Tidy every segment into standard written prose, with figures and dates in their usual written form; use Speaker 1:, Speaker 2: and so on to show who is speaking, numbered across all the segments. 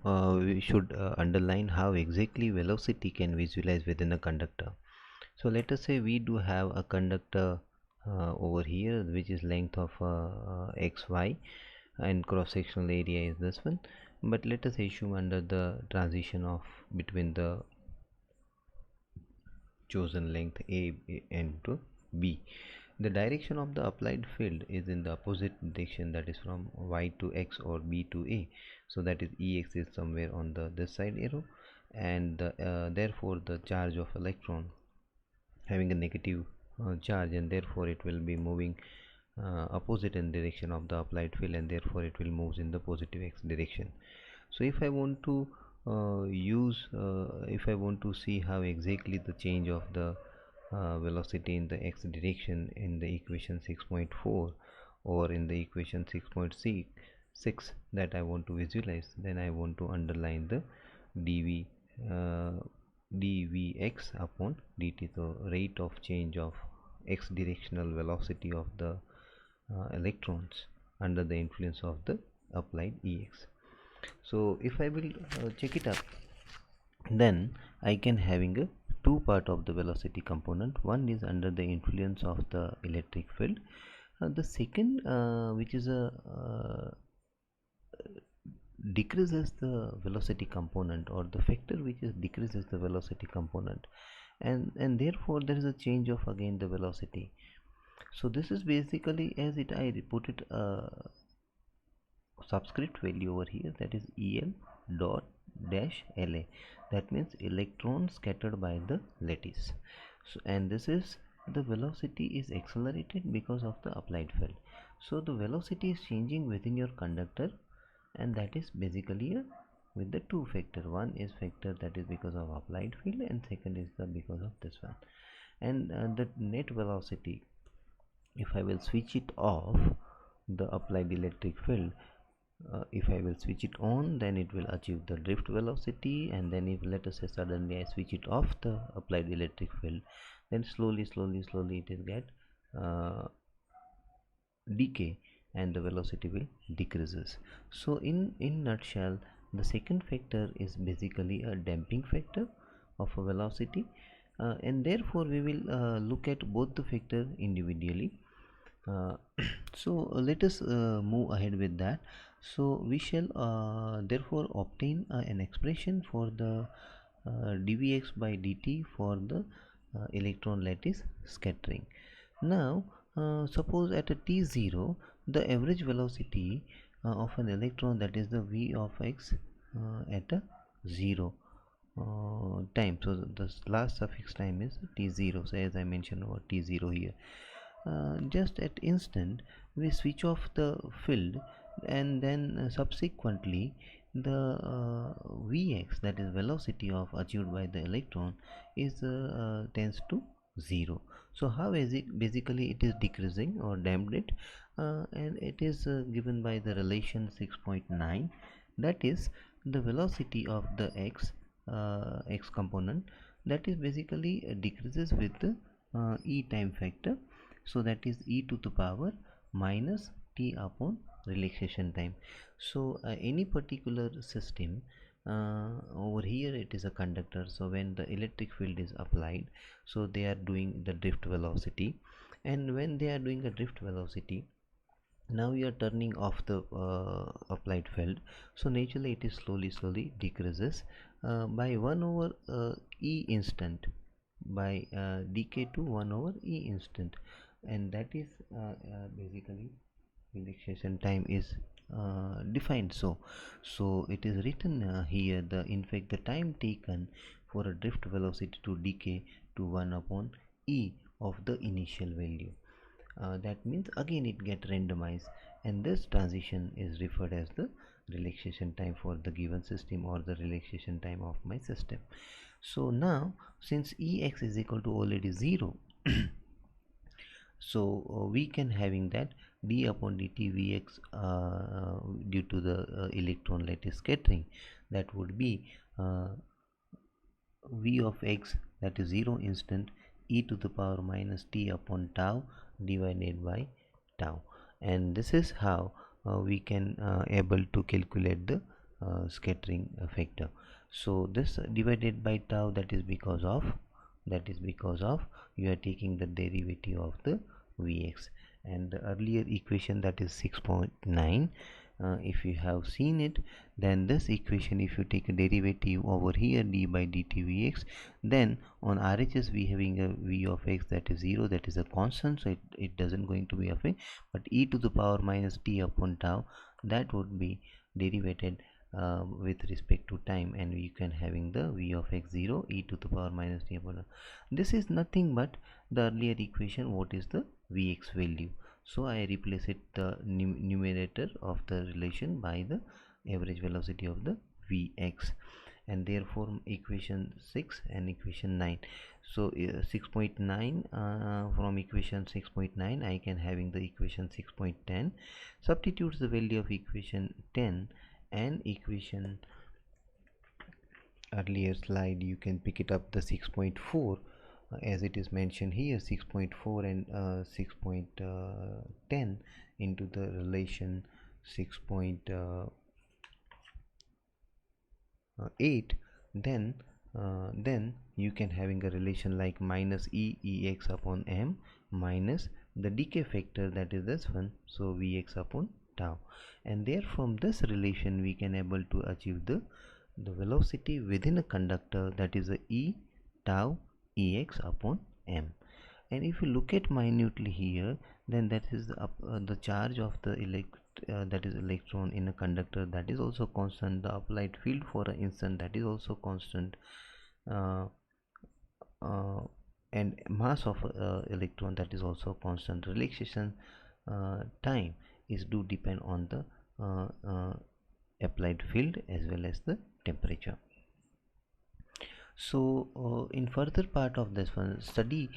Speaker 1: now we should underline how exactly velocity can visualize within a conductor. So let us say we do have a conductor over here, which is length of xy, and cross sectional area is this one. But let us assume under the transition of between the chosen length a and to b, the direction of the applied field is in the opposite direction, that is from y to x or b to a. So that is ex is somewhere on the this side arrow, and therefore the charge of electron having a negative charge, and therefore it will be moving opposite in direction of the applied field, and therefore it will move in the positive x direction. So if I want to if I want to see how exactly the change of the velocity in the x direction in the equation 6.4 or in the equation 6.6 that I want to visualize, then I want to underline the dv dvx upon dt, the rate of change of x directional velocity of the electrons under the influence of the applied ex. So if I will check it up, then I can having a two part of the velocity component. One is under the influence of the electric field, the second which is a decreases the velocity component, or the factor which is decreases the velocity component, and therefore there is a change of again the velocity. So this is basically, as it I put it subscript value over here, that is el dot dash la, that means electrons scattered by the lattice. So, and this is the velocity is accelerated because of the applied field. So the velocity is changing within your conductor, and that is basically with the two factor. One is factor that is because of applied field, and second is the because of this one. And the net velocity, if I will switch it off the applied electric field, if I will switch it on, then it will achieve the drift velocity, and then if let us say suddenly I switch it off the applied electric field, then slowly it is get decay, and the velocity will decreases. So in nutshell, the second factor is basically a damping factor of a velocity, and therefore we will look at both the factor individually. So let us move ahead with that. So we shall therefore obtain an expression for the dvx by dt for the electron lattice scattering. Now suppose at a t0, the average velocity of an electron, that is the v of x at a 0 time. So the last suffix time is t0. So as I mentioned over t0 here, just at instant we switch off the field, and then subsequently the vx, that is velocity of achieved by the electron, is tends to 0. So how is it? Basically it is decreasing or damped it, and it is given by the relation 6.9, that is the velocity of the x component, that is basically decreases with the e time factor. So that is e to the power minus t upon relaxation time. So any particular system, over here it is a conductor, so when the electric field is applied, so they are doing the drift velocity, and when they are doing a drift velocity, now you are turning off the applied field, so naturally it is slowly decreases by 1 over e instant, by decay to 1 over e instant, and that is basically relaxation time is defined. So it is written here, the in fact the time taken for a drift velocity to decay to 1 upon e of the initial value. That means again it get randomized, and this transition is referred as the relaxation time for the given system, or the relaxation time of my system. So now since ex is equal to already 0, so we can having that d upon dt vx due to the electron lattice scattering, that would be v of x, that is 0 instant, e to the power minus t upon tau divided by tau. And this is how we can able to calculate the scattering factor. So this divided by tau, that is because of you are taking the derivative of the Vx, and the earlier equation, that is 6.9. If you have seen it, then this equation, if you take a derivative over here, d by dt Vx, then on RHS we having a V of x, that is 0, that is a constant, so it doesn't going to be affected. But e to the power minus t upon tau, that would be derivated with respect to time, and you can having the V of x 0 e to the power minus t upon tau. This is nothing but the earlier equation. What is the Vx value? So I replace it, the numerator of the relation, by the average velocity of the Vx, and therefore equation 6 and equation 9. So 6.9, from equation 6.9 I can having the equation 6.10, substitutes the value of equation 10 and equation earlier slide, you can pick it up the 6.4, as it is mentioned here, 6.4 and 6.10 into the relation 6.8, then you can having a relation like minus ex upon m minus the decay factor, that is this one, so Vx upon tau, and there from this relation we can able to achieve the velocity within a conductor, that is a e tau ex upon m. And if you look at minutely here, then that is the charge of the that is electron in a conductor, that is also constant. The applied field for an instant, that is also constant, and mass of electron, that is also constant. Relaxation time is do depend on the applied field as well as the temperature. So in further part of this one, study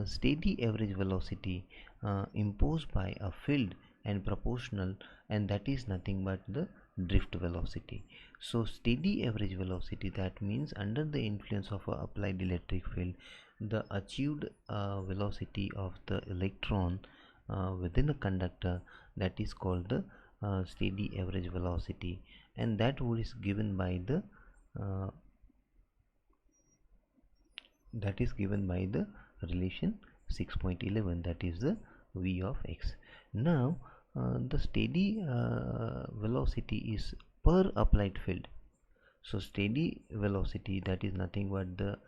Speaker 1: steady average velocity imposed by a field and proportional, and that is nothing but the drift velocity. So steady average velocity, that means under the influence of a applied electric field, the achieved velocity of the electron within a conductor, that is called the steady average velocity, and that is given by the relation 6.11, that is the V of x. Now the steady velocity is per applied field. So steady velocity, that is nothing but the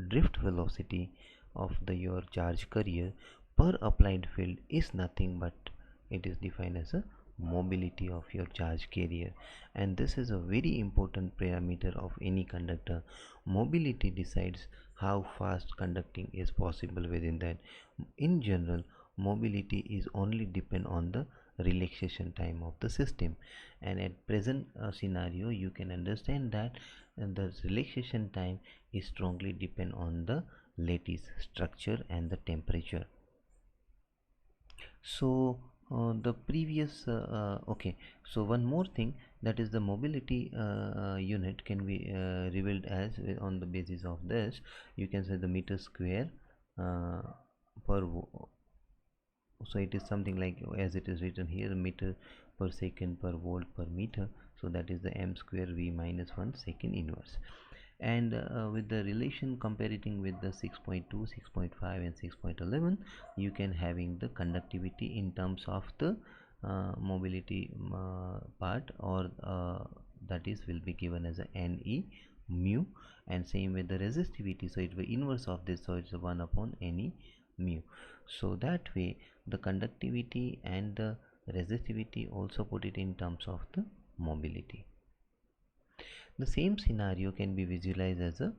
Speaker 1: drift velocity of your charge carrier per applied field is nothing but it is defined as a mobility of your charge carrier, and this is a very important parameter of any conductor. Mobility decides how fast conducting is possible within that. In general, mobility is only depend on the relaxation time of the system, and at present scenario you can understand that the relaxation time is strongly depend on the lattice structure and the temperature. So the previous okay, so one more thing, that is the mobility unit can be revealed as on the basis of this. You can say the meter square per so it is something like as it is written here, meter per second per volt per meter, so that is the m square v minus 1 second inverse. And with the relation comparing with the 6.2, 6.5 and 6.11, you can having the conductivity in terms of the mobility part, or that is will be given as a Ne mu, and same with the resistivity, so it will inverse of this, so it's 1 upon Ne mu. So that way the conductivity and the resistivity also put it in terms of the mobility. The same scenario can be visualized as a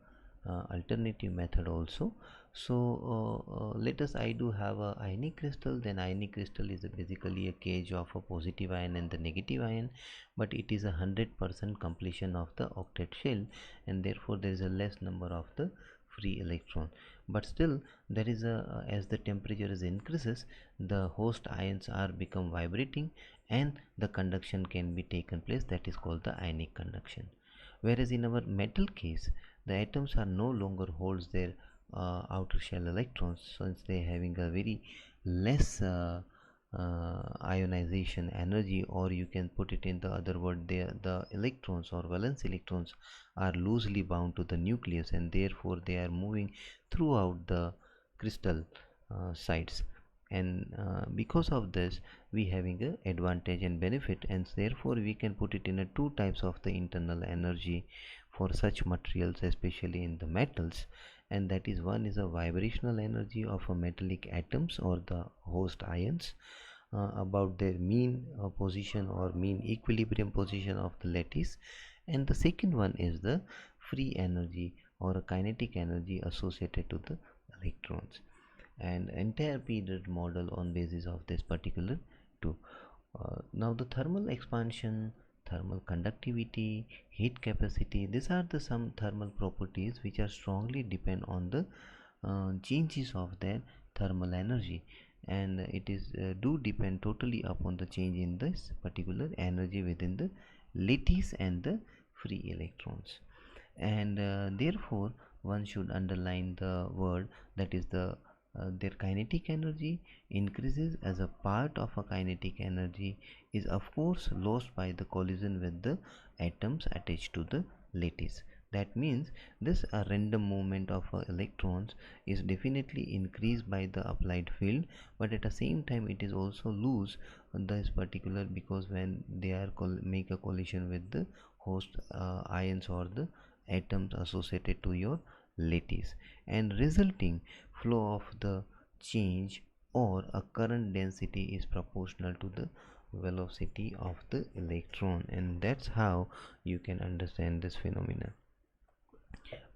Speaker 1: alternative method also. So let us, I do have a ionic crystal. Then ionic crystal is basically a cage of a positive ion and the negative ion, but it is 100% completion of the octet shell, and therefore there is a less number of the free electron. But still there is a as the temperature is increases, the host ions are become vibrating and the conduction can be taken place, that is called the ionic conduction. Whereas in our metal case, the atoms are no longer holds their outer shell electrons, since they are having a very less ionization energy, or you can put it in the other word, the electrons or valence electrons are loosely bound to the nucleus, and therefore they are moving throughout the crystal sites. And because of this we having a advantage and benefit, and therefore we can put it in a two types of the internal energy for such materials, especially in the metals. And that is, one is a vibrational energy of a metallic atoms or the host ions about their mean position or mean equilibrium position of the lattice, and the second one is the free energy or a kinetic energy associated to the electrons. And entire period model on basis of this particular two. Now the thermal expansion, thermal conductivity, heat capacity, these are the some thermal properties which are strongly depend on the changes of their thermal energy, and it is do depend totally upon the change in this particular energy within the lattice and the free electrons. And therefore one should underline the word, that is the their kinetic energy increases as a part of a kinetic energy is of course lost by the collision with the atoms attached to the lattice. That means this random movement of electrons is definitely increased by the applied field, but at the same time it is also lose this particular, because when they are make a collision with the host ions or the atoms associated to your lattice, and resulting flow of the change or a current density is proportional to the velocity of the electron, and that's how you can understand this phenomenon.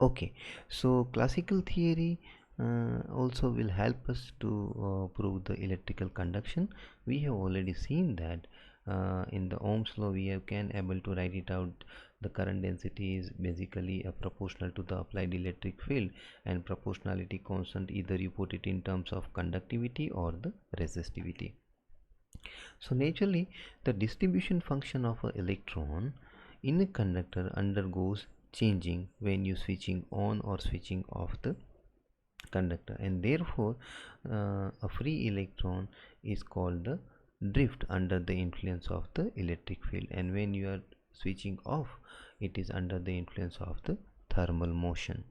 Speaker 1: Okay, so classical theory also will help us to prove the electrical conduction. We have already seen that in the Ohm's law we can able to write it out. The current density is basically proportional to the applied electric field, and proportionality constant, either you put it in terms of conductivity or the resistivity. So naturally the distribution function of an electron in a conductor undergoes changing when you switching on or switching off the conductor, and therefore a free electron is called the drift under the influence of the electric field, and when you are switching off it is under the influence of the thermal motion.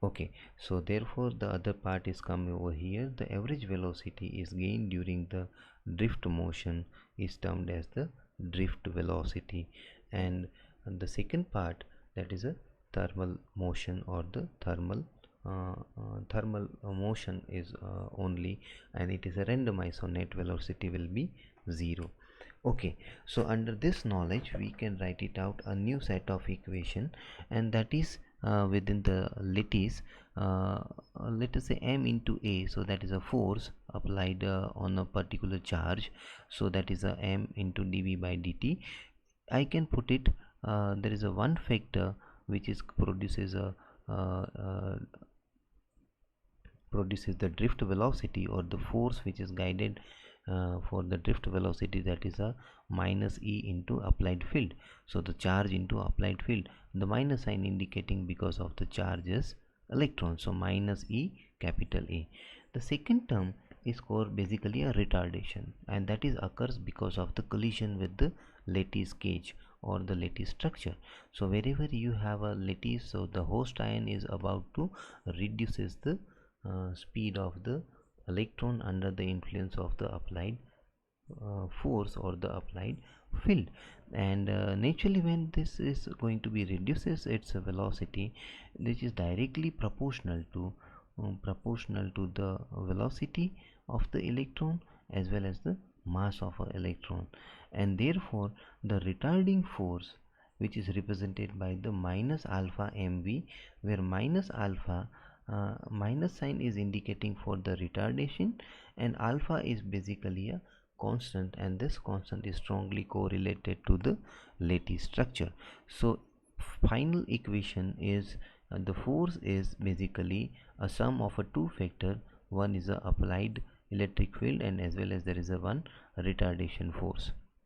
Speaker 1: Okay, so therefore the other part is coming over here. The average velocity is gained during the drift motion is termed as the drift velocity, and the second part, that is a thermal motion or the thermal motion is only, and it is a randomized, so net velocity will be 0. Okay, so under this knowledge we can write it out a new set of equation, and that is within the lattice, let us say m into a, so that is a force applied on a particular charge, so that is a m into dv by dt. I can put it, there is a one factor which is produces the drift velocity or the force which is guided for the drift velocity, that is a minus e into applied field. So the charge into applied field, the minus sign indicating because of the charges electron, so minus e capital A. The second term is called basically a retardation, and that is occurs because of the collision with the lattice cage or the lattice structure. So wherever you have a lattice, so the host ion is about to reduces the speed of the electron under the influence of the applied force or the applied field, and naturally when this is going to be reduces its velocity, which is directly proportional to the velocity of the electron as well as the mass of an electron, and therefore the retarding force, which is represented by the minus alpha mv, where minus alpha minus sign is indicating for the retardation, and alpha is basically a constant, and this constant is strongly correlated to the lattice structure. So final equation is the force is basically a sum of a two factor. One is a applied electric field, and as well as there is a one retardation force.